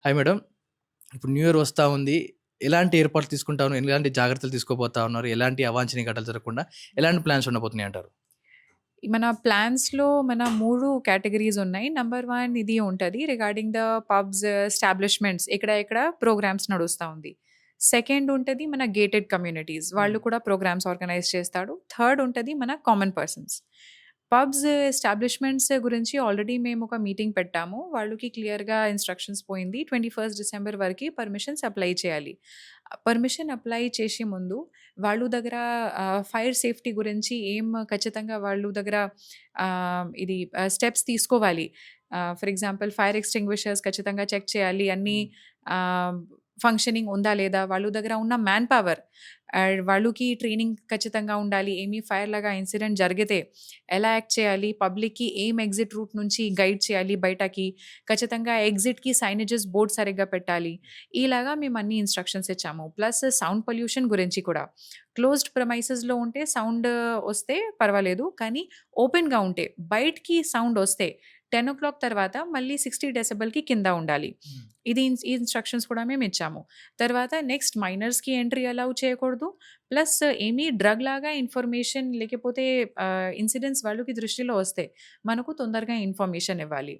Hi madam. ఇప్పుడు new year వస్తా ఉంది. ఎలాంటి ఏర్పాట్లు తీసుకుంటా ఉన్నారు? ఎలాంటి జాగ్రత్తలు తీసుకోబోతా ఉన్నారు? ఎలాంటి అవాంఛనీయ ఘటనలు జరగకుండా ఎలాంటి ప్లాన్స్ ఉండబోతున్నాయంటారు? మన ప్లాన్స్‌లో మన 3 కేటగరీస్ ఉన్నాయి. నంబర్ 1 ఇది ఉంటది. రిగార్డింగ్ ద పబ్స్, ఎస్టాబ్లిష్మెంట్స్ ఎక్కడ ఎక్కడ ప్రోగ్రామ్స్ నడుస్తా ఉంది. సెకండ్ ఉంటది మన గేటెడ్ కమ్యూనిటీస్. హ్మ్. వాళ్ళు కూడా ప్రోగ్రామ్స్ ఆర్గనైజ్ చేస్తాడు. థర్డ్ ఉంటది మన కామన్ పర్సన్స్. పబ్స్, ఎస్టాబ్లిష్మెంట్స్ గురించి ఆల్రెడీ మేము ఒక మీటింగ్ పెట్టాము. వాళ్ళకి క్లియర్‌గా ఇన్‌స్ట్రక్షన్స్ పోయింది. 21 డిసెంబర్ వరకి పర్మిషన్స్ అప్లై చేయాలి. పర్మిషన్ అప్లై చేసే ముందు వాళ్ళు దగ్గర ఫైర్ సేఫ్టీ గురించి ఖచ్చితంగా వాళ్ళు దగ్గర ఇది స్టెప్స్ తీసుకోవాలి. ఫర్ ఎగ్జాంపుల్ ఫైర్ ఎక్స్టింగ్విషర్స్ ఖచ్చితంగా చెక్ చేయాలి. అన్నీ హ్మ్. ఆహ్, ఫంక్షనింగ్ ఉందా లేదా? వాళ్ళ దగ్గర ఉన్న మ్యాన్ పవర్ వాళ్ళకి ట్రైనింగ్ ఖచ్చితంగా ఉండాలి. ఫైర్ లాగా ఇన్సిడెంట్ జరిగితే ఎలా యాక్ట్ చేయాలి? పబ్లిక్‌కి ఎగ్జిట్ రూట్ నుంచి గైడ్ చేయాలి బయటకి. ఖచ్చితంగా ఎగ్జిట్‌కి సైనేజెస్ బోర్డ్ సరిగ్గా పెట్టాలి. ఇలాగా మేము అన్ని ఇన్‌స్ట్రక్షన్స్ ఇచ్చాము. ప్లస్ సౌండ్ పొల్యూషన్ గురించి కూడా. క్లోజ్డ్ ప్రిమైసెస్‌లో ఉంటే సౌండ్ వస్తే పర్వాలేదు. కానీ ఓపెన్‌గా ఉంటే బయటికి సౌండ్ వస్తే 10:00 తర్వాత మళ్ళీ 60 డెసిబెల్‌కి కింద ఉండాలి. హ్మ్. ఈ ఇన్‌స్ట్రక్షన్స్ కూడా మేము ఇచ్చాము. తర్వాత నెక్స్ట్ మైనర్స్‌కి ఎంట్రీ అలౌ చేయకూడదు. ప్లస్ డ్రగ్ లాగా ఇన్ఫర్మేషన్ లేకపోతే ఇన్సిడెంట్స్ వాళ్ళకి దృష్టిలో వస్తే మనకు తొందరగా ఇన్ఫర్మేషన్ ఇవ్వాలి.